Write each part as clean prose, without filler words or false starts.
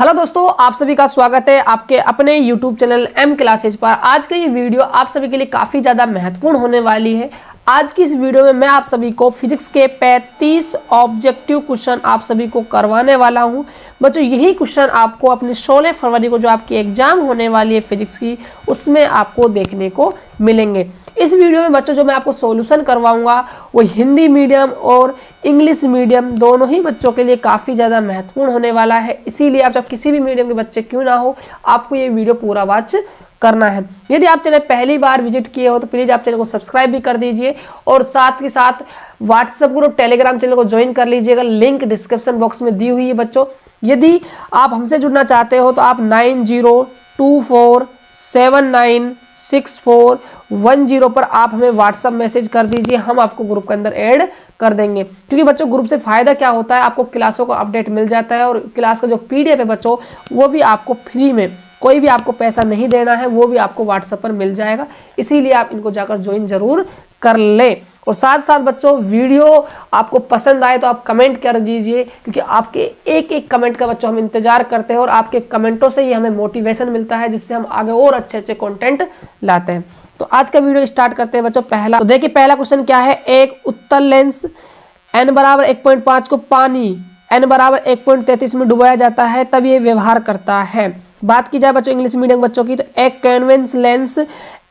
Hello दोस्तों, आप सभी का स्वागत है आपके अपने YouTube चैनल एम क्लासेज पर। आज का ये वीडियो आप सभी के लिए काफ़ी ज़्यादा महत्वपूर्ण होने वाली है। आज की इस वीडियो में मैं आप सभी को फिजिक्स के 35 ऑब्जेक्टिव क्वेश्चन आप सभी को करवाने वाला हूं। बच्चों, यही क्वेश्चन आपको अपनी 16 फरवरी को जो आपकी एग्जाम होने वाली है फिजिक्स की, उसमें आपको देखने को मिलेंगे। इस वीडियो में बच्चों जो मैं आपको सॉल्यूशन करवाऊंगा वो हिंदी मीडियम और इंग्लिश मीडियम दोनों ही बच्चों के लिए काफ़ी ज़्यादा महत्वपूर्ण होने वाला है। इसीलिए आप जब किसी भी मीडियम के बच्चे क्यों ना हो, आपको ये वीडियो पूरा वॉच करना है। यदि आप चैनल पहली बार विजिट किए हो तो प्लीज़ आप चैनल को सब्सक्राइब भी कर दीजिए और साथ के साथ व्हाट्सएप ग्रुप टेलीग्राम चैनल को ज्वाइन कर लीजिएगा। लिंक डिस्क्रिप्शन बॉक्स में दी हुई है। बच्चों, यदि आप हमसे जुड़ना चाहते हो तो आप 9024796410 पर आप हमें व्हाट्सएप मैसेज कर दीजिए, हम आपको ग्रुप के अंदर ऐड कर देंगे। क्योंकि बच्चों ग्रुप से फायदा क्या होता है, आपको क्लासों का अपडेट मिल जाता है और क्लास का जो पीडीएफ है बच्चों वो भी आपको फ्री में, कोई भी आपको पैसा नहीं देना है, वो भी आपको व्हाट्सएप पर मिल जाएगा। इसीलिए आप इनको जाकर ज्वाइन जरूर कर ले। और साथ साथ बच्चों वीडियो आपको पसंद आए तो आप कमेंट कर दीजिए, क्योंकि आपके एक एक कमेंट का बच्चों हम इंतजार करते हैं और आपके कमेंटों से ही हमें मोटिवेशन मिलता है, जिससे हम आगे और अच्छे अच्छे कंटेंट लाते हैं। तो आज का वीडियो स्टार्ट करते हैं बच्चों। पहला तो देखिए, पहला क्वेश्चन क्या है। एक उत्तल लेंस n बराबर 1.5 को पानी n बराबर 1.33 में डुबाया जाता है, तब ये व्यवहार करता है। बात की जाए बच्चों इंग्लिश मीडियम बच्चों की, तो एक कन्वेंस लेंस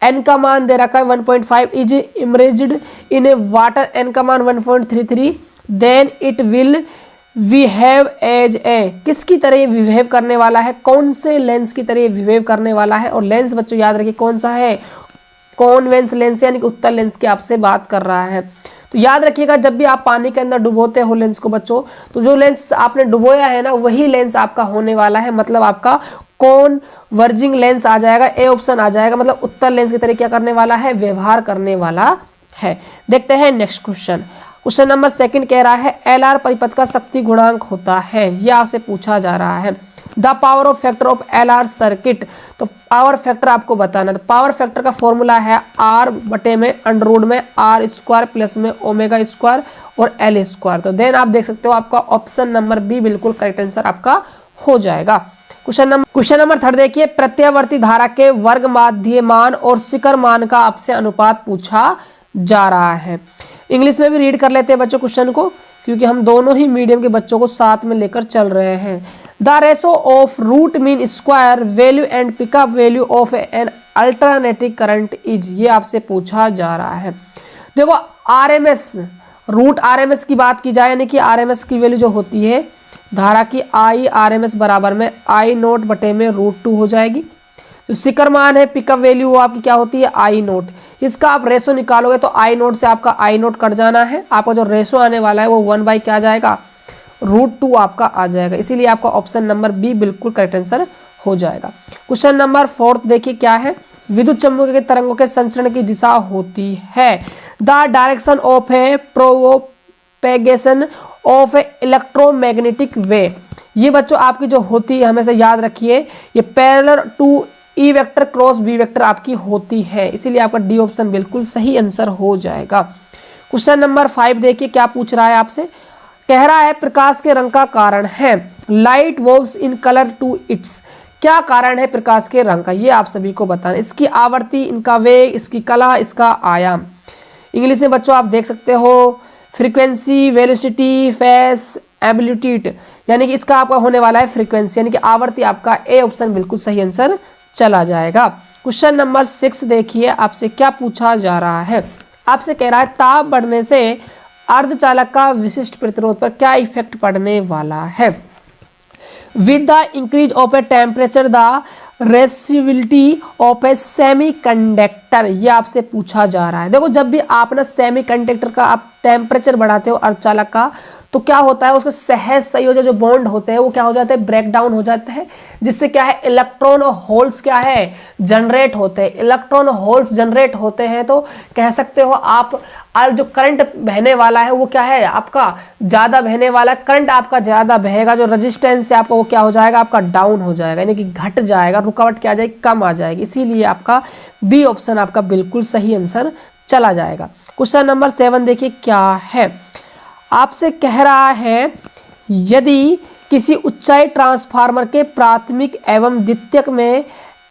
n का मान दे रखा है 1.5 is immersed in a water, n का मान 1.33, then it will behave as a. किसकी तरह ये बिहेव करने वाला है, कौन से लेंस की तरह ये बिहेव करने वाला है। और लेंस बच्चों याद रखिए कौन सा है, कॉन्वेक्स लेंस यानी कि उत्तल लेंस की आपसे बात कर रहा है। तो याद रखिएगा जब भी आप पानी के अंदर डुबोते हो लेंस को बच्चों, तो जो लेंस आपने डुबोया है ना वही लेंस आपका होने वाला है, मतलब आपका कॉन्वर्जिंग लेंस आ जाएगा, ए ऑप्शन आ जाएगा। मतलब उत्तल लेंस की तरह क्या करने वाला है, व्यवहार करने वाला है। देखते हैं नेक्स्ट क्वेश्चन। क्वेश्चन नंबर 2 कह रहा है एलआर परिपथ का शक्ति गुणांक होता है, यह आपसे पूछा जा रहा है। The power of factor of LR circuit, तो पावर फैक्टर आपको बताना है। तो पावर फैक्टर का फॉर्मूला है आर बटे में अंडर में आर स्क्वायर प्लस में ओमेगा स्क्वायर और एल स्क्वायर। तो देन आप देख सकते हो आपका ऑप्शन नंबर बी बिल्कुल करेक्ट आंसर आपका हो जाएगा। क्वेश्चन नंबर 3 देखिए, प्रत्यावर्ती धारा के वर्ग माध्य मान और शिखर मान का आपसे अनुपात पूछा जा रहा है। इंग्लिश में भी रीड कर लेते हैं बच्चों क्वेश्चन को, क्योंकि हम दोनों ही मीडियम के बच्चों को साथ में लेकर चल रहे हैं। The ratio of root mean square value and peak value of an alternative current is, ये आपसे पूछा जा रहा है। देखो आरएमएस, रूट आरएमएस की बात की जाए, यानी कि आरएमएस की वैल्यू जो होती है धारा की आई आरएमएस बराबर में आई नोट बटे में √2 हो जाएगी। जो शिखर मान है पिकअप वैल्यू वो आपकी क्या होती है, आई नोट। इसका आप रेशो निकालोगे तो आई नोट से आपका आई नोट कट जाना है, आपका जो रेशो आने वाला है वो 1 क्या आ जाएगा, √2 आपका आ जाएगा। इसीलिए आपका ऑप्शन नंबर बी बिल्कुल करेक्ट आंसर हो जाएगा। क्वेश्चन नंबर 4 देखिए क्या है। विद्युत चुम्बकीय तरंगों के संचरण की दिशा होती है the direction of a propagation of a electromagnetic wave. ये बच्चों आपकी जो होती है हमेशा याद रखिए, ये parallel to E vector cross B vector आपकी होती है। इसीलिए आपका डी ऑप्शन बिल्कुल सही आंसर हो जाएगा। क्वेश्चन नंबर 5 देखिए क्या पूछ रहा है आपसे। कह रहा है प्रकाश के रंग का कारण है light waves in colour to its. क्या कारण है प्रकाश के रंग का, ये आप सभी को बताना। इसकी आवृत्ति, इनका वेग, इसकी कला, इसका आयाम। इंग्लिश में बच्चों आप देख सकते हो फ्रीक्वेंसी, वेलोसिटी, फेस, एम्पलीट्यूड, यानी कि इसका आपका होने वाला है फ्रीक्वेंसी, यानी कि आवृत्ति आपका ए ऑप्शन बिल्कुल सही आंसर चला जाएगा। क्वेश्चन नंबर 6 देखिए आपसे क्या पूछा जा रहा है। आपसे कह रहा है ताप बढ़ने से अर्धचालक का विशिष्ट प्रतिरोध पर क्या इफेक्ट पड़ने वाला है। With the increase of a temperature the resistivity of a semiconductor, ये आपसे पूछा जा रहा है। देखो जब भी आप ना सेमीकंडक्टर का आप टेम्परेचर बढ़ाते हो अर्धचालक का, तो क्या होता है उसके सहज संयोजक जो बॉन्ड होते हैं वो क्या हो जाते हैं, ब्रेक डाउन हो जाते हैं, जिससे क्या है इलेक्ट्रॉन और होल्स क्या है जनरेट होते हैं। इलेक्ट्रॉन और होल्स जनरेट होते हैं तो कह सकते हो आप जो करंट बहने वाला है वो क्या है आपका ज्यादा बहने वाला है, करंट आपका ज्यादा बहेगा, जो रेजिस्टेंस है आपका वो क्या हो जाएगा आपका डाउन हो जाएगा, यानी कि घट जाएगा, रुकावट क्या आ जाएगी, कम आ जाएगी। इसीलिए आपका बी ऑप्शन आपका बिल्कुल सही आंसर चला जाएगा। क्वेश्चन नंबर 7 देखिए क्या है। आपसे कह रहा है यदि किसी ऊंचाई ट्रांसफार्मर के प्राथमिक एवं द्वितीयक में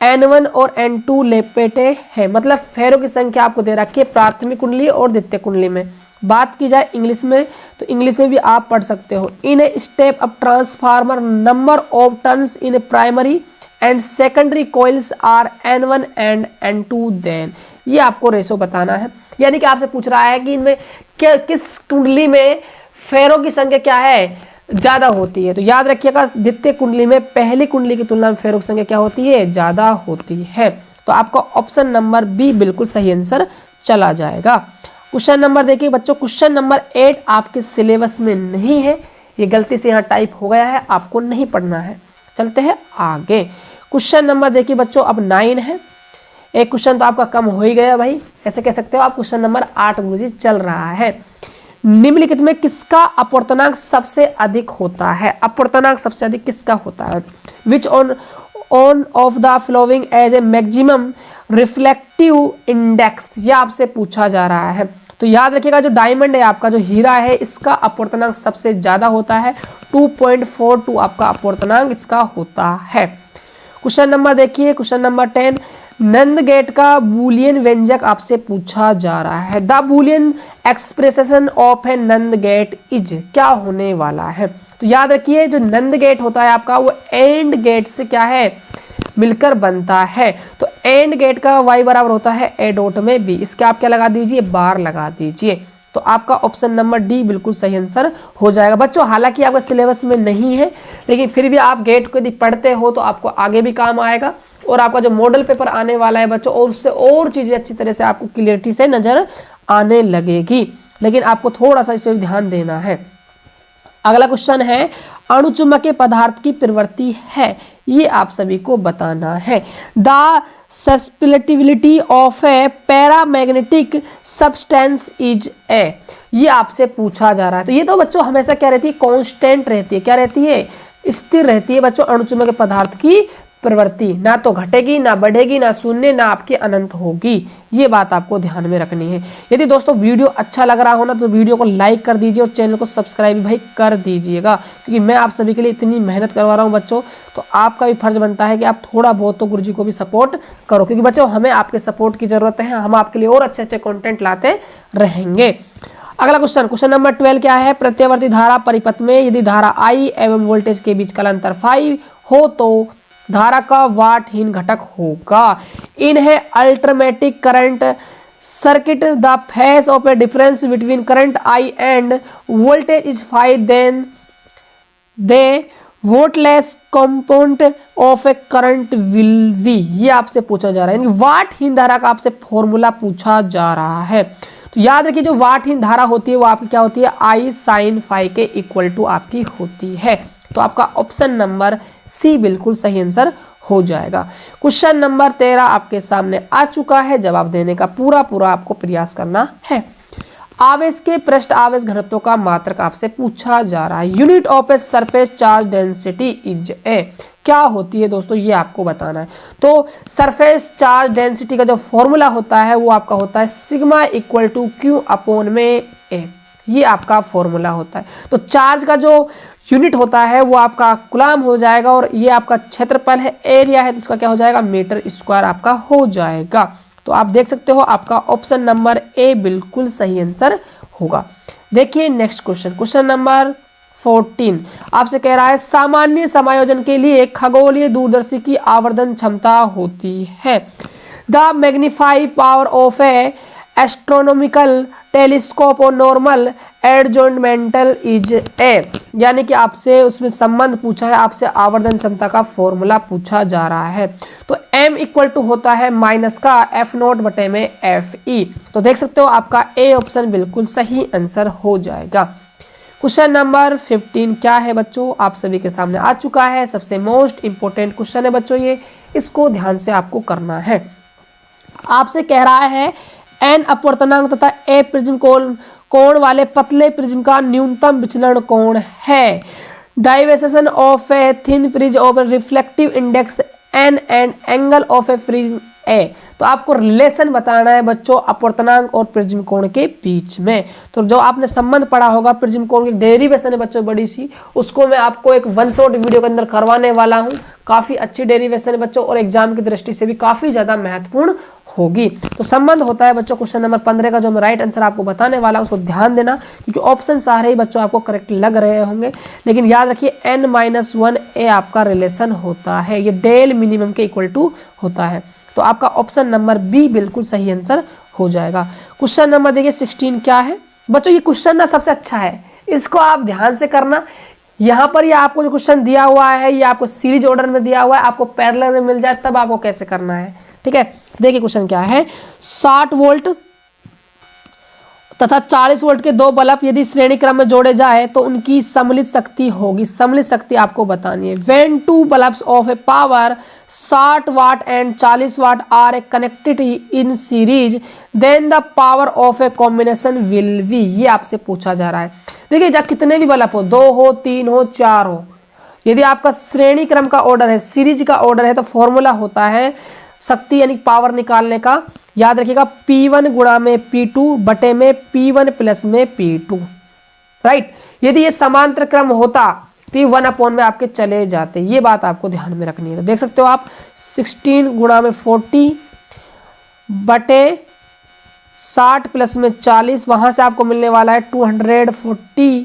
N1 और N2 लेपेटे हैं। मतलब फेरों की संख्या आपको दे रखी है प्राथमिक कुंडली और द्वितीय कुंडली में। बात की जाए इंग्लिश में तो इंग्लिश में भी आप पढ़ सकते हो, in a step up transformer number of turns in primary and secondary coils are N1 and N2 then. ये आपको रेशो बताना है, यानी कि आपसे पूछ रहा है कि इनमें किस कुंडली में फेरों की संख्या क्या है, ज्यादा होती है। तो याद रखिएगा द्वितीय कुंडली में पहली कुंडली की तुलना में फेरों की संख्या क्या होती है, ज्यादा होती है। तो आपका ऑप्शन नंबर बी बिल्कुल सही आंसर चला जाएगा। क्वेश्चन नंबर देखिए बच्चों, क्वेश्चन नंबर 8 आपके सिलेबस में नहीं है, ये गलती से यहाँ टाइप हो गया है, आपको नहीं पढ़ना है। चलते हैं आगे। क्वेश्चन नंबर देखिए बच्चों अब 9 है, एक क्वेश्चन तो आपका कम हो ही गया भाई, ऐसे कह सकते हो आप। क्वेश्चन नंबर 8 मुझे चल रहा है, निम्नलिखित में किसका अपवर्तनांक सबसे अधिक होता है। अपवर्तनांक सबसे अधिक किसका होता है। Which one of the following has a maximum reflective index, यह आपसे पूछा जा रहा है। तो याद रखिएगा जो डायमंड है आपका, जो हीरा है, इसका अपवर्तनांक सबसे ज्यादा होता है, 2.42 आपका अपवर्तनांक इसका होता है। क्वेश्चन नंबर देखिए, क्वेश्चन नंबर 10, नंद गेट का बूलियन व्यंजक आपसे पूछा जा रहा है। The Boolean expression of a NAND gate is, क्या होने वाला है। तो याद रखिए जो नंद गेट होता है आपका वो एंड गेट से क्या है, मिलकर बनता है। तो एंड गेट का y बराबर होता है a डॉट में b, इसके आप क्या लगा दीजिए, बार लगा दीजिए। तो आपका ऑप्शन नंबर डी बिल्कुल सही आंसर हो जाएगा। बच्चों हालांकि आपका सिलेबस में नहीं है, लेकिन फिर भी आप गेट को यदि पढ़ते हो तो आपको आगे भी काम आएगा, और आपका जो मॉडल पेपर आने वाला है बच्चों, और उससे और चीजें अच्छी तरह से आपको क्लियरिटी से नजर आने लगेगी, लेकिन आपको थोड़ा सा इस पर ध्यान देना है। अगला क्वेश्चन है, अणुचुंबकीय पदार्थ की प्रवृत्ति है, ये आप सभी को बताना है। The susceptibility of a paramagnetic substance is a, ये आपसे पूछा जा रहा है। तो ये तो बच्चों हमेशा क्या रहती है, कांस्टेंट रहती है, क्या रहती है, स्थिर रहती है बच्चों। अणुचुंबकीय पदार्थ की प्रवृत्ति ना तो घटेगी, ना बढ़ेगी, ना शून्य, ना आपकी अनंत होगी, ये बात आपको ध्यान में रखनी है। यदि दोस्तों वीडियो अच्छा लग रहा हो ना तो वीडियो को लाइक कर दीजिए और चैनल को सब्सक्राइब भाई कर दीजिएगा, क्योंकि मैं आप सभी के लिए इतनी मेहनत करवा रहा हूँ बच्चों, तो आपका भी फर्ज बनता है कि आप थोड़ा बहुत तो गुरुजी को भी सपोर्ट करो, क्योंकि बच्चों हमें आपके सपोर्ट की जरूरत है, हम आपके लिए और अच्छे अच्छे कॉन्टेंट लाते रहेंगे। अगला क्वेश्चन, क्वेश्चन नंबर 12 क्या है, प्रत्यावर्ती धारा परिपथ में यदि धारा I एवं वोल्टेज के बीच का अंतर फाई हो तो धारा का वाटहीन घटक होगा। इन है alternating current circuit, the phase of a difference between current I and voltage is phi, then the wattless compound of a current will be, ये आपसे पूछा जा रहा है, यानी वाटहीन धारा का आपसे फॉर्मूला पूछा जा रहा है। तो याद रखिए जो वाटहीन धारा होती है वो आपकी क्या होती है, I sin फाई के इक्वल टू आपकी होती है। तो आपका ऑप्शन नंबर सी बिल्कुल सही आंसर हो जाएगा। क्वेश्चन नंबर 13 आपके सामने आ चुका है, जवाब देने का पूरा आपको प्रयास करना है। आवेश के पृष्ठ आवेश घनत्व का मात्रक आपसे पूछा जा रहा है। Unit of a surface charge density is a, क्या होती है दोस्तों, ये आपको बताना है। तो सरफेस चार्ज डेंसिटी का जो फॉर्मूला होता है वो आपका होता है sigma equal to Q upon में ए, ये आपका फॉर्मूला होता है। तो चार्ज का जो यूनिट होता है वो आपका कूलम हो जाएगा, और ये आपका क्षेत्रफल है, एरिया है, तो इसका क्या हो जाएगा, मीटर स्क्वायर आपका हो जाएगा। तो आप देख सकते हो आपका ऑप्शन नंबर ए बिल्कुल सही आंसर होगा। देखिए नेक्स्ट क्वेश्चन, क्वेश्चन नंबर 14 आपसे कह रहा है सामान्य समायोजन के लिए खगोलीय दूरदर्शी की आवर्धन क्षमता होती है। The magnify power of A astronomical telescope और नॉर्मल एडजॉइंटमेंटल इज ए, यानी कि आपसे उसमें संबंध पूछा है, आपसे आवर्धन क्षमता का फॉर्मूला पूछा जा रहा है। तो m इक्वल टू होता है माइनस का F0 बटे में FE। तो देख सकते हो आपका ए ऑप्शन बिल्कुल सही आंसर हो जाएगा। क्वेश्चन नंबर 15 क्या है बच्चों, आप सभी के सामने आ चुका है, सबसे मोस्ट इंपोर्टेंट क्वेश्चन है बच्चों ये, इसको ध्यान से आपको करना है। आपसे कह रहा है एन अपवर्तनांक तथा ए प्रिज्म कोण वाले पतले प्रिज्म का न्यूनतम विचलन कोण है। Divergence of a thin prism of reflective index N and angle of a A. तो आपको रिलेशन बताना है बच्चों अपवर्तनांक और प्रिज्म कोण के बीच में। तो जो आपने संबंध पढ़ा होगा प्रिज्म कोण की डेरिवेशन है बच्चों बड़ी सी, उसको मैं आपको एक वन शॉट वीडियो के अंदर करवाने वाला हूं। काफी अच्छी डेरिवेशन है बच्चों और एग्जाम की दृष्टि से भी काफी ज्यादा महत्वपूर्ण होगी। तो संबंध होता है बच्चों क्वेश्चन नंबर 15 का जो मैं राइट आंसर आपको बताने वाला हूं उसको ध्यान देना, क्योंकि ऑप्शन सारे ही बच्चों आपको करेक्ट लग रहे होंगे। लेकिन याद रखिए n-1 ए आपका रिलेशन होता है, ये डेल मिनिमम के इक्वल टू होता है। तो आपका ऑप्शन नंबर बी बिल्कुल सही आंसर हो जाएगा। क्वेश्चन नंबर देखिए 16 क्या है बच्चों, ये क्वेश्चन ना सबसे अच्छा है, इसको आप ध्यान से करना। यहाँ पर ये आपको जो क्वेश्चन दिया हुआ है ये आपको सीरीज ऑर्डर में दिया हुआ है, आपको पैरेलल में मिल जाए तब आपको कैसे करना है, ठीक है। देखिए क्वेश्चन क्या है, 60 वोल्ट तथा 40 वोल्ट के दो बल्ब यदि श्रेणी क्रम में जोड़े जाए तो उनकी सम्मिलित शक्ति होगी। सम्मिलित शक्ति आपको बतानी है। When two bulbs of a power 60 watt and 40 watt are connected in series then the power of a combination will be. ये आपसे पूछा जा रहा है। देखिए जब कितने भी बल्ब हो, 2 हो 3 हो 4 हो, यदि आपका श्रेणी क्रम का ऑर्डर है, सीरीज का ऑर्डर है, तो फॉर्मूला होता है शक्ति यानी पावर निकालने का, याद रखिएगा P1 गुणा में P2 बटे में P1 प्लस में P2, राइट। यदि ये समांतर क्रम होता तो ये 1 में आपके चले जाते, ये बात आपको ध्यान में रखनी है। तो देख सकते हो आप 16 गुणा में 40 बटे 60 प्लस में 40, वहां से आपको मिलने वाला है 240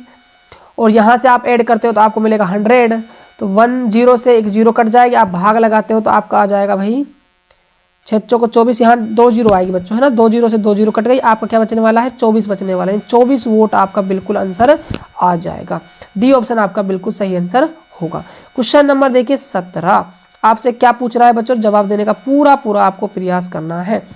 और यहाँ से आप ऐड करते हो तो आपको मिलेगा 100। तो 1 0 से एक 0 कट जाएगी, आप भाग लगाते हो तो आपका आ जाएगा भाई 6 को 24, यहाँ 2 0 आएगी बच्चों, है ना। 2 0 से 2 0 कट गई, आपका क्या बचने वाला है 24 बचने वाला है। 24 वोट आपका बिल्कुल आंसर आ जाएगा। डी ऑप्शन आपका बिल्कुल सही आंसर होगा। क्वेश्चन नंबर देखिए 17 आपसे क्या पूछ रहा है बच्चों, जवाब देने का पूरा आपको प्रयास करना है।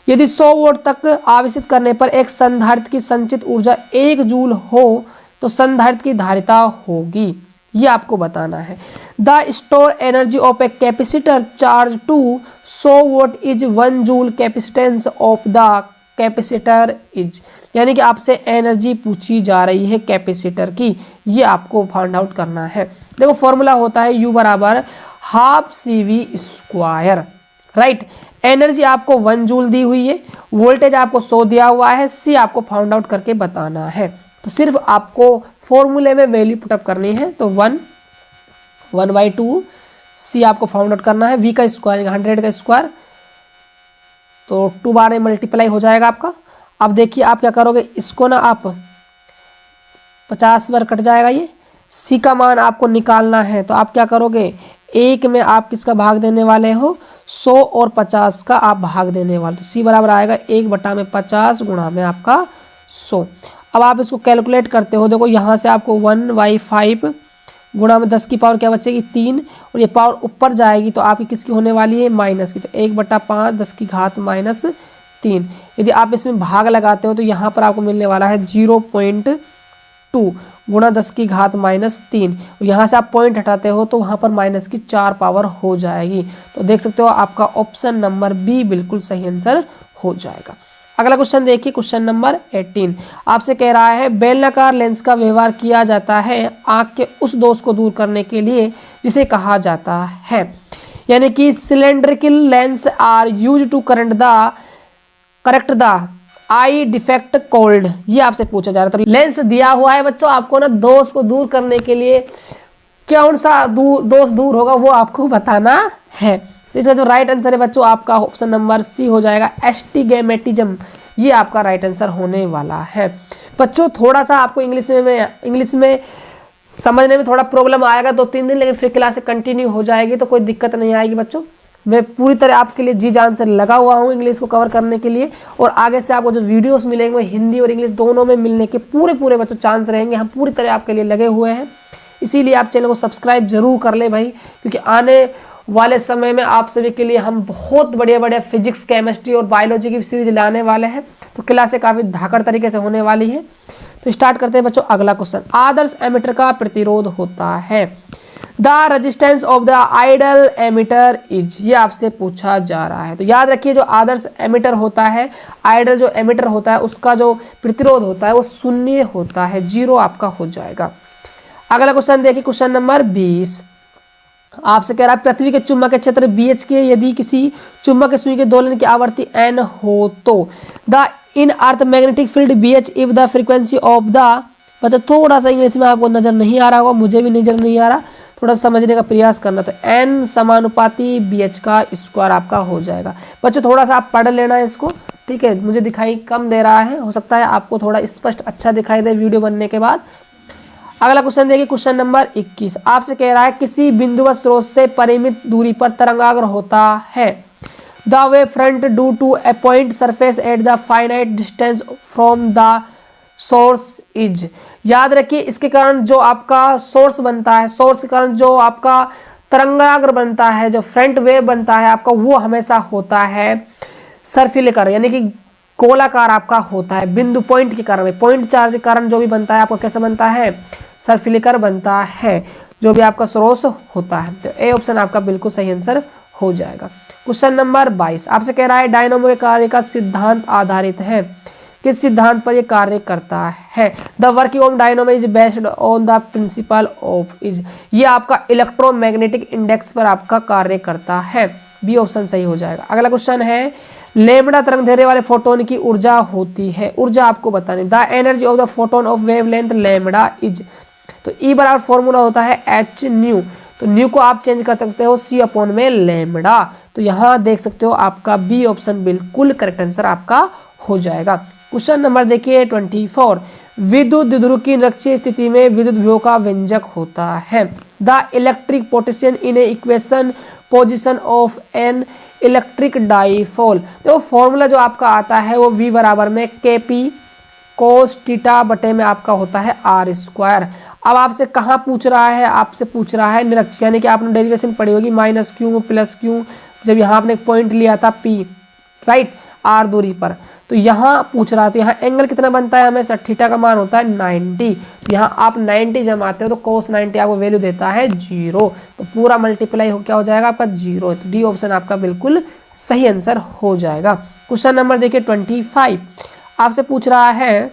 यदि 100 वोट तक आवेशित करने पर एक संधारित्र की संचित ऊर्जा 1 जूल हो तो संधारित्र की धारिता होगी, ये आपको बताना है। The store energy of a capacitor charge to 100 volt is 1 joule capacitance of the capacitor is, यानी कि आपसे एनर्जी पूछी जा रही है कैपेसिटर की, ये आपको फाइंड आउट करना है। देखो फॉर्मूला होता है U बराबर हाफ CV², राइट। एनर्जी आपको 1 जूल दी हुई है, वोल्टेज आपको 100 दिया हुआ है, C आपको फाइंड आउट करके बताना है। तो सिर्फ आपको फॉर्मूले में वैल्यू पुटअप करनी है। तो 1/2 C आपको फाइंड आउट करना है। V का स्क्वायर 100 का स्क्वायर, तो 2 बार में मल्टीप्लाई हो जाएगा आपका। अब देखिए आप क्या करोगे, इसको ना आप 50 बार कट जाएगा ये। C का मान आपको निकालना है, तो आप क्या करोगे, 1 में आप किसका भाग देने वाले हो, 100 और 50 का आप भाग देने वाले। तो C बराबर आएगा 1/50 गुणा में आपका 100। अब आप इसको कैलकुलेट करते हो, देखो यहाँ से आपको 1/5 गुणा में 10 की पावर क्या बचेगी 3, और ये पावर ऊपर जाएगी तो आपकी किसकी होने वाली है माइनस की। तो 1/5 10 की घात -3। यदि आप इसमें भाग लगाते हो तो यहाँ पर आपको मिलने वाला है 0.2 गुणा 10 की घात -3, और यहाँ से आप पॉइंट हटाते हो तो वहाँ पर माइनस की 4 पावर हो जाएगी। तो देख सकते हो आपका ऑप्शन नंबर बी बिल्कुल सही आंसर हो जाएगा। अगला क्वेश्चन देखिए, क्वेश्चन नंबर 18 आपसे कह रहा है बेलनाकार लेंस का व्यवहार किया जाता है आंख के उस दोष को दूर करने के लिए जिसे कहा जाता है, यानी कि cylindrical lens are use to correct the eye defect called, ये आपसे पूछा जा रहा है। तो लेंस दिया हुआ है बच्चों, आपको ना दोष को दूर करने के लिए कौन सा दोष दूर होगा वो आपको बताना है। तो इसका जो राइट आंसर है बच्चों आपका ऑप्शन नंबर सी हो जाएगा, एस्टिगमेटिज्म, ये आपका राइट आंसर होने वाला है। बच्चों थोड़ा सा आपको इंग्लिश में समझने में थोड़ा प्रॉब्लम आएगा 2-3 दिन, लेकिन फिर क्लास कंटिन्यू हो जाएगी तो कोई दिक्कत नहीं आएगी बच्चों। मैं पूरी तरह आपके लिए जी जान से लगा हुआ हूँ इंग्लिश को कवर करने के लिए, और आगे से आपको जो वीडियोस मिलेंगे वो हिंदी और इंग्लिश दोनों में मिलने के पूरे बच्चों चांस रहेंगे। हम पूरी तरह आपके लिए लगे हुए हैं, इसीलिए आप चैनल को सब्सक्राइब जरूर कर ले भाई, क्योंकि आने वाले समय में आप सभी के लिए हम बहुत बढ़िया फिजिक्स, केमिस्ट्री और बायोलॉजी की सीरीज लाने वाले हैं। तो क्लासें काफ़ी धाकड़ तरीके से होने वाली है। तो स्टार्ट करते हैं बच्चों अगला क्वेश्चन। आदर्श एमीटर का प्रतिरोध होता है, the resistance of the ideal ammeter is, ये आपसे पूछा जा रहा है। तो याद रखिए जो आदर्श एमीटर होता है, आइडल जो एमीटर होता है, उसका जो प्रतिरोध होता है वो 0 होता है, 0 आपका हो जाएगा। अगला क्वेश्चन देखिए, क्वेश्चन नंबर 20 आपसे कह रहा है पृथ्वी के चुंबकीय क्षेत्र BH के यदि किसी चुंबकीय सुई के दोलन की आवृत्ति n हो तो the in earth magnetic field BH if the frequency of the, बच्चों थोड़ा सा इंग्लिश में आपको नजर नहीं आ रहा होगा, मुझे भी नजर नहीं आ रहा, थोड़ा समझने का प्रयास करना। तो n समानुपाती BH का स्क्वायर आपका हो जाएगा। बच्चों थोड़ा सा आप पढ़ लेना है इसको, ठीक है। मुझे दिखाई कम दे रहा है, हो सकता है आपको थोड़ा स्पष्ट अच्छा दिखाई दे वीडियो बनने के बाद। अगला क्वेश्चन देखिए, क्वेश्चन नंबर 21 आपसे कह रहा है किसी बिंदुवत स्रोत से परिमित दूरी पर तरंगाग्र होता है। The wave front due to a point surface at the finite distance from the source is. याद रखिए इसके कारण जो आपका सोर्स बनता है, सोर्स के कारण जो आपका तरंगाग्र बनता है, जो फ्रंट वेव बनता है आपका, वो हमेशा होता है सर्फिलिकर यानी कि गोलाकार आपका होता है। बिंदु पॉइंट के कारण, पॉइंट चार्ज के कारण जो भी बनता है आपका कैसा बनता है, सर्फिलिकर बनता है, जो भी आपका सोर्स होता है। तो ए ऑप्शन आपका बिल्कुल सही आंसर हो जाएगा। क्वेश्चन नंबर 22 आपसे कह रहा है डायनामो के कार्य का सिद्धांत आधारित है, किस सिद्धांत पर यह कार्य करता है। The working of dynamo is based on the principle of is, ये आपका इलेक्ट्रोमैग्नेटिक इंडेक्स पर आपका कार्य करता है। बी ऑप्शन सही हो जाएगा। अगला क्वेश्चन है लैम्बडा तरंग दैर्ध्य वाले फोटोन की ऊर्जा होती है, ऊर्जा आपको बतानी। The energy of the photon of wavelength lambda is, तो ई बराबर फॉर्मूला होता है एच न्यू, तो न्यू को आप चेंज कर सकते हो सी अपॉन में लैम्बडा। तो यहाँ देख सकते हो आपका बी ऑप्शन बिल्कुल करेक्ट आंसर आपका हो जाएगा। क्वेश्चन नंबर देखिए 24 विद्युत द्विध्रुव की निरक्षीय स्थिति में विद्युत विभव का व्यंजक होता है। The electric potential in A equation position of an electric dipole, तो फॉर्मूला जो आपका आता है वो V बराबर में KP कोस थीटा बटे में आपका होता है R स्क्वायर। अब आपसे कहाँ पूछ रहा है, आपसे पूछ रहा है निरक्षीय, यानी कि आपने डेरिवेशन पढ़ी होगी माइनस क्यू प्लस क्यू, जब यहाँ आपने एक पॉइंट लिया था P, राइट, R दूरी पर, तो यहाँ पूछ रहा था यहाँ एंगल कितना बनता है, हमेशा थीटा का मान होता है 90, तो यहाँ आप 90 जमाते हो तो कोस 90 आपको वैल्यू देता है 0, तो पूरा मल्टीप्लाई हो क्या हो जाएगा आपका 0, तो डी ऑप्शन आपका बिल्कुल सही आंसर हो जाएगा। क्वेश्चन नंबर देखिए 25 आपसे पूछ रहा है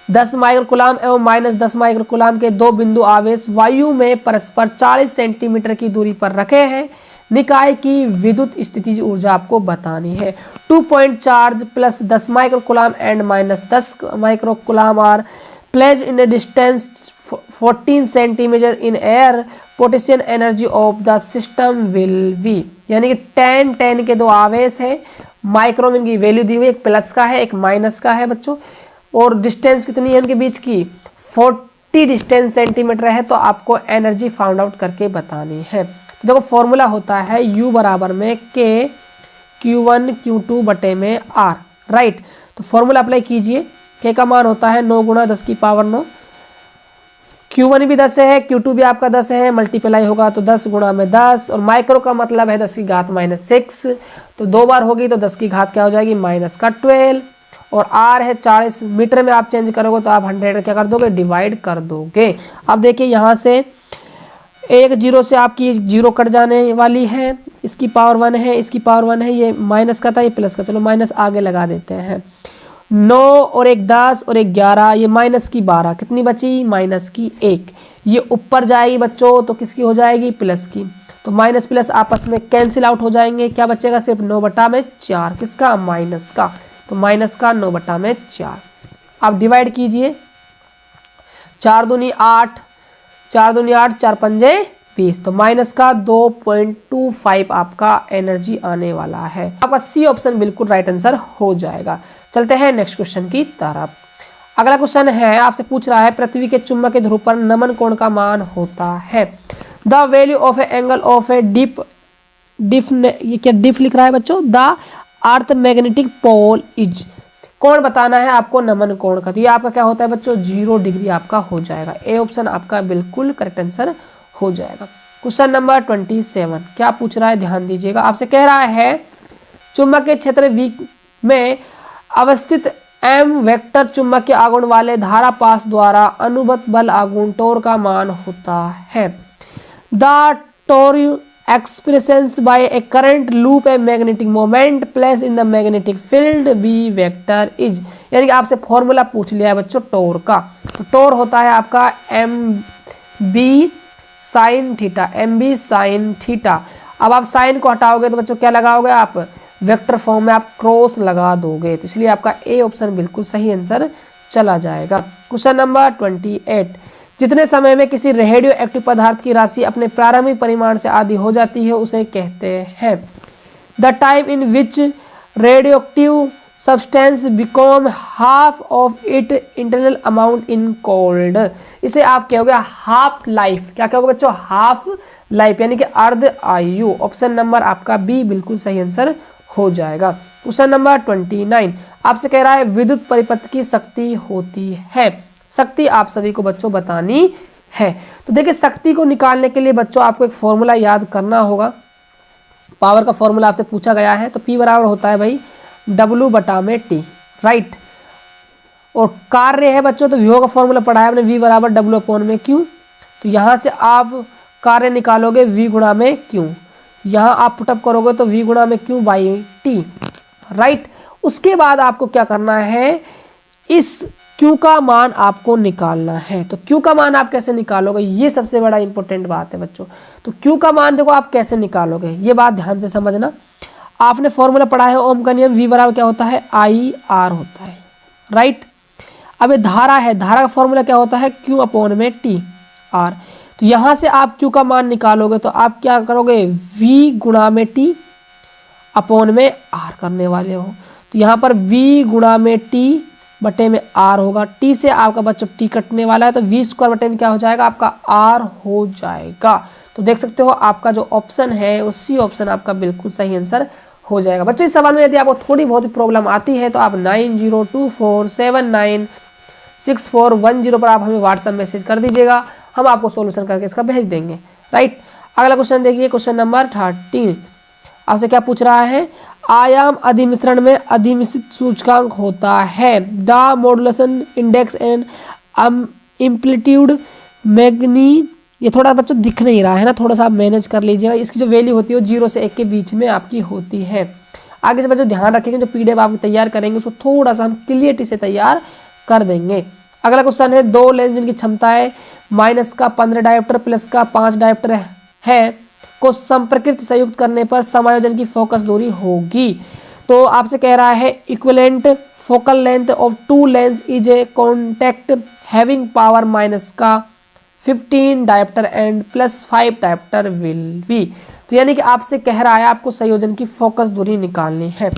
10 माइक्रोकूलाम एवं माइनस 10 माइक्रोकूलाम के दो बिंदु आवेश वायु में परस्पर 40 सेंटीमीटर की दूरी पर रखे हैं, निकाय की विद्युत स्थितिज ऊर्जा आपको बतानी है। 2 point charge plus 10 microcoulomb and minus 10 microcoulomb are placed in a distance 14 centimetre in air, potential energy of the system will be, यानी कि 10 के दो आवेश है, माइक्रो में इनकी वैल्यू दी हुई, एक प्लस का है एक माइनस का है बच्चों, और डिस्टेंस कितनी है इनके बीच की 40 डिस्टेंस सेंटीमीटर है, तो आपको एनर्जी फाउंड आउट करके बतानी है। तो देखो फॉर्मूला होता है U बराबर में K Q1 Q2 बटे में R, राइट। तो फॉर्मूला अप्लाई कीजिए, K का मान होता है 9 गुणा 10 की पावर 9, Q1 भी 10 है, Q2 भी आपका 10 है, मल्टीप्लाई होगा तो 10 गुणा में 10, और माइक्रो का मतलब है 10 की घात -6, तो 2 बार होगी तो 10 की घात क्या हो जाएगी -12, और R है 40, मीटर में आप चेंज करोगे तो आप 100 क्या कर दोगे, डिवाइड कर दोगे। अब देखिए यहाँ से एक जीरो से आपकी जीरो कट जाने वाली है, इसकी पावर 1 है, इसकी पावर 1 है, ये माइनस का था ये प्लस का, चलो माइनस आगे लगा देते हैं। 9 और एक 10 और एक 11, ये माइनस की 12, कितनी बची माइनस की 1, ये ऊपर जाएगी बच्चों तो किसकी हो जाएगी प्लस की, तो माइनस प्लस आपस में कैंसिल आउट हो जाएंगे, क्या बचेगा सिर्फ 9/4, किसका माइनस का, तो माइनस का 9/4। आप डिवाइड कीजिए, 4 दूनी 8, 4 दूनी 8, 4 पंजे 20, तो माइनस का 2.25 आपका एनर्जी आने वाला है। आपका सी ऑप्शन बिल्कुल राइट आंसर हो जाएगा। चलते हैं नेक्स्ट क्वेश्चन की तरफ। अगला क्वेश्चन है आपसे पूछ रहा है पृथ्वी के चुंबकीय ध्रुव पर नमन कोण का मान होता है। The value of a angle of a dip, ये क्या डिप लिख रहा है बच्चों, the earth magnetic pole is, कोण बताना है आपको नमन कोण का, तो ये आपका क्या होता है बच्चों 0 डिग्री आपका हो जाएगा। ए ऑप्शन आपका बिल्कुल करेक्ट आंसर हो जाएगा। क्वेश्चन नंबर 27 क्या पूछ रहा है ध्यान दीजिएगा, आपसे कह रहा है चुंबकीय क्षेत्र V में अवस्थित M वेक्टर चुंबकीय आघूर्ण वाले धारा पास द्वारा अनुबत बल आघूर्ण टोर का मान होता है। The torque expressions by a current loop a magnetic moment placed in the magnetic field B vector is, यानी कि आपसे फॉर्मूला पूछ लिया है बच्चों टोर का, तो टोर होता है आपका MB sine theta, m b sine theta. अब आप साइन को हटाओगे तो बच्चों क्या लगाओगे आप, वेक्टर फॉर्म में आप क्रॉस लगा दोगे, तो इसलिए आपका ए ऑप्शन बिल्कुल सही आंसर चला जाएगा। क्वेश्चन नंबर 28, जितने समय में किसी रेडियो एक्टिव पदार्थ की राशि अपने प्रारंभिक परिमाण से आधी हो जाती है उसे कहते हैं। The time in which radioactive substance become half of it internal amount in cold. इसे आप कहोगे हाफ लाइफ। क्या कहोगे बच्चों, हाफ लाइफ यानी कि अर्ध आयु। ऑप्शन नंबर आपका बी बिल्कुल सही आंसर हो जाएगा। क्वेश्चन नंबर 29 आपसे कह रहा है विद्युत परिपथ की शक्ति होती है। शक्ति आप सभी को बच्चों बतानी है। तो देखिए शक्ति को निकालने के लिए बच्चों आपको एक फॉर्मूला याद करना होगा। पावर का फॉर्मूला आपसे पूछा गया है, तो P बराबर होता है भाई W बटा में T, राइट। और कार्य है बच्चों, तो विभव का फॉर्मूला पढ़ा है आपने, V बराबर W अपॉन में Q। तो यहाँ से आप कार्य निकालोगे V गुणा में Q, यहाँ आप पुटअप करोगे तो V गुणा में Q बाई T, राइट। उसके बाद आपको क्या करना है, इस Q का मान आपको निकालना है। तो Q का मान आप कैसे निकालोगे, ये सबसे बड़ा इंपॉर्टेंट बात है बच्चों। तो Q का मान देखो आप कैसे निकालोगे, ये बात ध्यान से समझना। आपने फॉर्मूला पढ़ा है ओम का नियम, V बराबर क्या होता है, IR होता है, राइट। अब ये धारा है, धारा का फॉर्मूला क्या होता है, Q अपॉन में T R। तो यहाँ से आप Q का मान निकालोगे तो आप क्या करोगे, V गुणा में T अपॉन में R करने वाले हो। तो यहाँ पर V गुणा में T बटे में R होगा। T से आपका बच्चों T कटने वाला है, तो V स्क्वायर बटे में क्या हो जाएगा, आपका R हो जाएगा। तो देख सकते हो आपका जो ऑप्शन है उसी ऑप्शन आपका बिल्कुल सही आंसर हो जाएगा। बच्चों इस सवाल में यदि आपको थोड़ी बहुत प्रॉब्लम आती है तो आप 9024796410 पर आप हमें व्हाट्सएप मैसेज कर दीजिएगा, हम आपको सोल्यूशन करके इसका भेज देंगे, राइट। अगला क्वेश्चन देखिए, क्वेश्चन नंबर 13 आपसे क्या पूछ रहा है, आयाम अधिमिश्रण में अधिमिश्रित सूचकांक होता है। The modulation index and amplitude मैग्नी, ये थोड़ा बच्चों दिख नहीं रहा है ना, थोड़ा सा आप मैनेज कर लीजिएगा। इसकी जो वैल्यू होती है वो 0 से 1 के बीच में आपकी होती है। आगे से बच्चों ध्यान रखेंगे, जो PDF आप तैयार करेंगे उसको थोड़ा सा हम क्लियरिटी से तैयार कर देंगे। अगला क्वेश्चन है, दो लेंस जिनकी क्षमता है माइनस का 15 डायोप्टर प्लस का 5 डायोप्टर है को संपर्कित संयुक्त करने पर समायोजन की फोकस दूरी होगी। तो आपसे कह रहा है equivalent focal length of two lens is a contact having power minus का 15 dioptre and plus 5 dioptre will be. तो यानी कि आपसे कह रहा है आपको संयोजन की फोकस दूरी निकालनी है।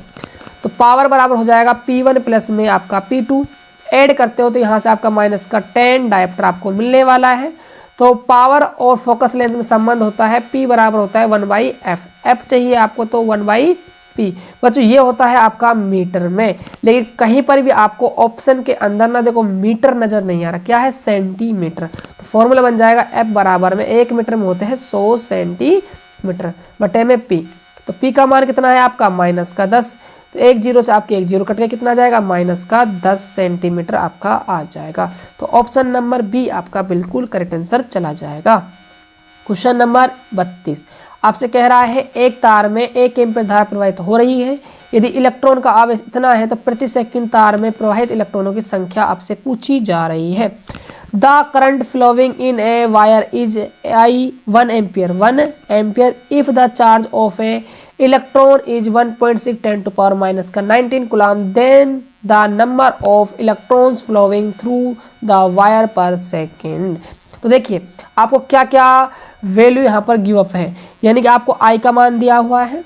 तो पावर बराबर हो जाएगा P1 प्लस में आपका P2, ऐड करते हो तो यहाँ से आपका माइनस का 10 डायोप्टर आपको मिलने वाला है। तो पावर और फोकस लेंथ में संबंध होता है P बराबर होता है 1/f। f चाहिए आपको तो 1/p। बच्चों ये होता है आपका मीटर में, लेकिन कहीं पर भी आपको ऑप्शन के अंदर ना देखो मीटर नजर नहीं आ रहा, क्या है, सेंटीमीटर। तो फॉर्मूला बन जाएगा f बराबर में 1 मीटर में होते हैं 100 सेंटीमीटर बटे में p। तो p का मान कितना है आपका माइनस का 10। तो 1 0 से आपके 1 0 कट के कितना आ जाएगा, माइनस का 10 सेंटीमीटर आपका आ जाएगा। तो ऑप्शन नंबर बी आपका बिल्कुल करेक्ट आंसर चला जाएगा। क्वेश्चन नंबर 32 आपसे कह रहा है एक तार में 1 एम्पीयर धारा प्रवाहित हो रही है। यदि इलेक्ट्रॉन का आवेश इतना है तो प्रति सेकंड तार में प्रवाहित इलेक्ट्रॉनों की संख्या आपसे पूछी जा रही है। The current flowing in a wire is I 1 ampere if the charge of a electron is 1.6 10⁻⁻19 coulomb, then the number of electrons flowing through the wire per second. तो देखिए आपको क्या क्या वैल्यू यहाँ पर गिव अप है, यानी कि आपको I का मान दिया हुआ है,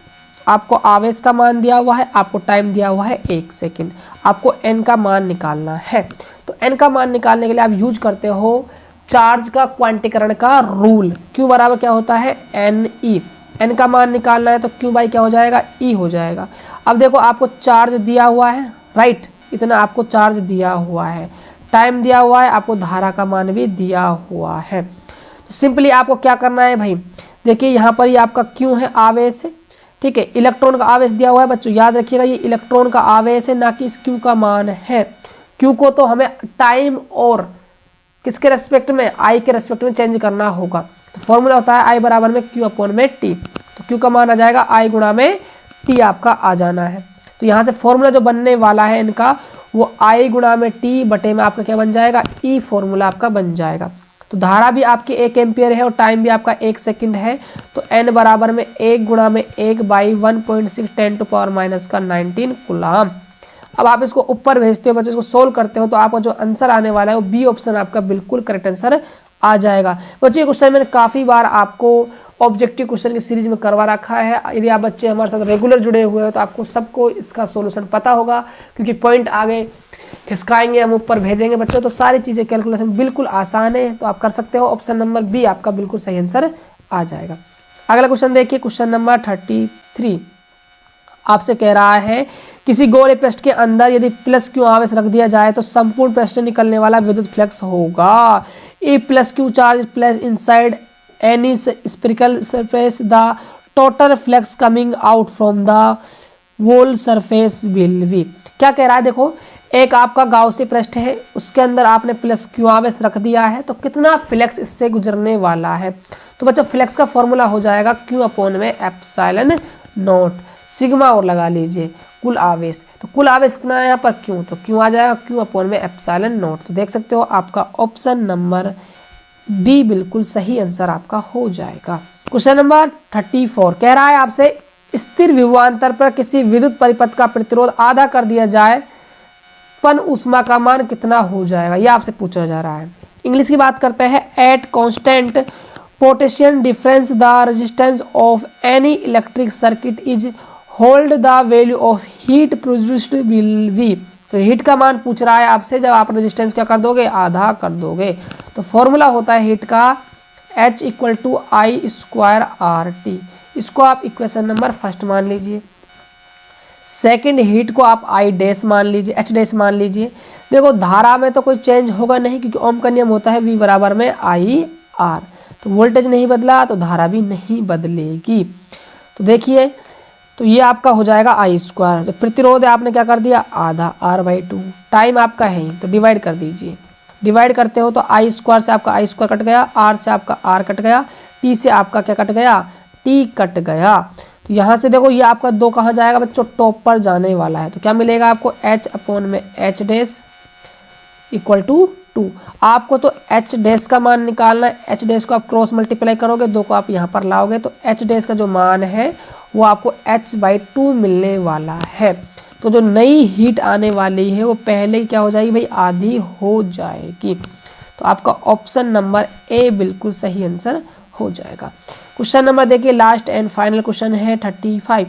आपको आवेश का मान दिया हुआ है, आपको टाइम दिया हुआ है 1 सेकेंड, आपको n का मान निकालना है। तो n का मान निकालने के लिए आप यूज करते हो चार्ज का क्वांटीकरण का रूल। Q बराबर क्या होता है, NE। n का मान निकालना है तो Q बाई क्या हो जाएगा, E हो जाएगा। अब देखो आपको चार्ज दिया हुआ है, राइट, इतना आपको चार्ज दिया हुआ है, टाइम दिया हुआ है, आपको धारा का मान भी दिया हुआ है। तो सिंपली आपको क्या करना है भाई, देखिए यहाँ पर ये आपका Q है, आवेश है, ठीक है। इलेक्ट्रॉन का आवेश दिया हुआ है बच्चों, याद रखिएगा ये इलेक्ट्रॉन का आवेश है, ना कि इस Q का मान है। Q को तो हमें टाइम और किसके रेस्पेक्ट में, I के रेस्पेक्ट में चेंज करना होगा। तो फॉर्मूला होता है I बराबर में Q अपॉन में T। तो Q का मान आ जाएगा I गुणा में T आपका आ जाना है। तो यहाँ से फॉर्मूला जो बनने वाला है इनका वो I गुणा में T बटे में आपका क्या बन जाएगा, E फॉर्मूला आपका बन जाएगा। तो धारा भी आपकी 1 एम्पियर है और टाइम भी आपका 1 सेकंड है। तो n बराबर में 1 गुणा में 1 बाई 1.6 10⁻⁻⁹ कूलम। अब आप इसको ऊपर भेजते हो बच्चों, इसको सोल्व करते हो तो आपका जो आंसर आने वाला है वो बी ऑप्शन आपका बिल्कुल करेक्ट आंसर आ जाएगा। बच्चों ये क्वेश्चन मैंने काफ़ी बार आपको ऑब्जेक्टिव क्वेश्चन की सीरीज में करवा रखा है। यदि आप बच्चे हमारे साथ रेगुलर जुड़े हुए हो तो आपको सबको इसका सॉल्यूशन पता होगा, क्योंकि पॉइंट आगे खिसकाएंगे हम, ऊपर भेजेंगे बच्चों, तो सारी चीज़ें कैलकुलेशन बिल्कुल आसान है, तो आप कर सकते हो। ऑप्शन नंबर बी आपका बिल्कुल सही आंसर आ जाएगा। अगला क्वेश्चन देखिए, क्वेश्चन नंबर 33 आपसे कह रहा है किसी गोले पृष्ठ के अंदर यदि प्लस क्यू आवेश रख दिया जाए तो संपूर्ण पृष्ठ से निकलने वाला विद्युत फ्लक्स होगा। A plus q charge plus inside any spherical surface the total flux coming out from the whole surface will be. क्या कह रहा है, देखो एक आपका गाउसी पृष्ठ है, उसके अंदर आपने प्लस क्यू आवेश रख दिया है, तो कितना फ्लक्स इससे गुजरने वाला है। तो बच्चों फ्लक्स का फॉर्मूला हो जाएगा क्यू अपॉन में एप्सिलॉन नॉट, सिग्मा और लगा लीजिए कुल आवेश। तो कुल आवेश कितना है यहाँ पर क्यू, तो क्यू आ जाएगा क्यू अपॉन में एप्सिलॉन नॉट। तो देख सकते हो आपका ऑप्शन नंबर बी बिल्कुल सही आंसर आपका हो जाएगा। क्वेश्चन नंबर 34 कह रहा है आपसे स्थिर विभवांतर पर किसी विद्युत परिपथ का प्रतिरोध आधा कर दिया जाए पन ऊष्मा का मान कितना हो जाएगा, यह आपसे पूछा जा रहा है। इंग्लिश की बात करते हैं। At constant potential difference the resistance of any electric circuit is hold the value of heat produced will be. तो हीट का मान पूछ रहा है आपसे, जब आप रेजिस्टेंस क्या कर दोगे, आधा कर दोगे। तो फॉर्मूला होता है हीट का H = I²RT। इसको आप इक्वेशन नंबर फर्स्ट मान लीजिए। सेकंड हीट को आप I डैश मान लीजिए, H डैश मान लीजिए। देखो धारा में तो कोई चेंज होगा नहीं, क्योंकि ओम का नियम होता है V बराबर में IR। तो वोल्टेज नहीं बदला तो धारा भी नहीं बदलेगी। तो देखिए, तो ये आपका हो जाएगा I²। तो प्रतिरोध आपने क्या कर दिया, आधा R/2। टाइम आपका है तो डिवाइड कर दीजिए। डिवाइड करते हो तो I² से आपका I² कट गया, R से आपका R कट गया, T से आपका क्या कट गया, T कट गया। तो यहाँ से देखो ये आपका 2 कहाँ जाएगा बच्चों, टॉप पर जाने वाला है। तो क्या मिलेगा आपको, H अपॉन में H डैश इक्वल टू 2। आपको तो H डैश का मान निकालना है। H डैश को आप क्रॉस मल्टीप्लाई करोगे, 2 को आप यहाँ पर लाओगे, तो H डैश का जो मान है वो आपको H/2 मिलने वाला है। तो जो नई हीट आने वाली है वो पहले ही क्या हो जाएगी भाई, आधी हो जाएगी। तो आपका ऑप्शन नंबर ए बिल्कुल सही आंसर हो जाएगा। क्वेश्चन नंबर देखिए, लास्ट एंड फाइनल क्वेश्चन है 35।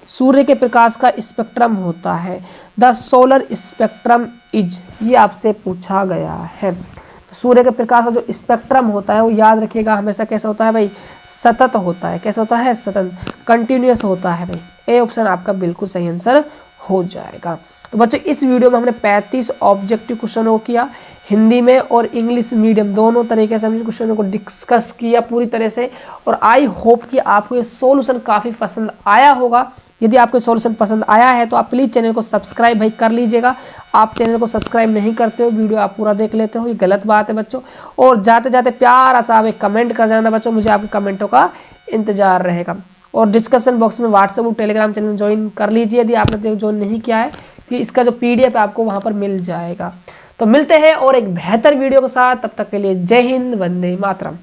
सूर्य के प्रकाश का स्पेक्ट्रम होता है, द सोलर स्पेक्ट्रम इज, ये आपसे पूछा गया है। तो सूर्य के प्रकाश का जो स्पेक्ट्रम होता है वो याद रखिएगा हमेशा कैसा होता है भाई, सतत होता है। कैसा होता है, सतत, कंटिन्यूअस होता है भाई। ए ऑप्शन आपका बिल्कुल सही आंसर हो जाएगा। तो बच्चों इस वीडियो में हमने 35 ऑब्जेक्टिव क्वेश्चनों को किया, हिंदी में और इंग्लिश मीडियम दोनों तरीके से हमने क्वेश्चनों को डिस्कस किया पूरी तरह से। और आई होप कि आपको ये सॉल्यूशन काफ़ी पसंद आया होगा। यदि आपको सॉल्यूशन पसंद आया है तो आप प्लीज़ चैनल को सब्सक्राइब भाई कर लीजिएगा। आप चैनल को सब्सक्राइब नहीं करते हो, वीडियो आप पूरा देख लेते हो, ये गलत बात है बच्चों। और जाते जाते प्यारा सा आप एक कमेंट कर जाना बच्चों, मुझे आपके कमेंटों का इंतजार रहेगा। और डिस्क्रिप्शन बॉक्स में व्हाट्सएप और टेलीग्राम चैनल ज्वाइन कर लीजिए यदि आपने ज्वाइन नहीं किया है, कि इसका जो PDF है आपको वहाँ पर मिल जाएगा। तो मिलते हैं और एक बेहतर वीडियो के साथ, तब तक के लिए जय हिंद, वंदे मातरम।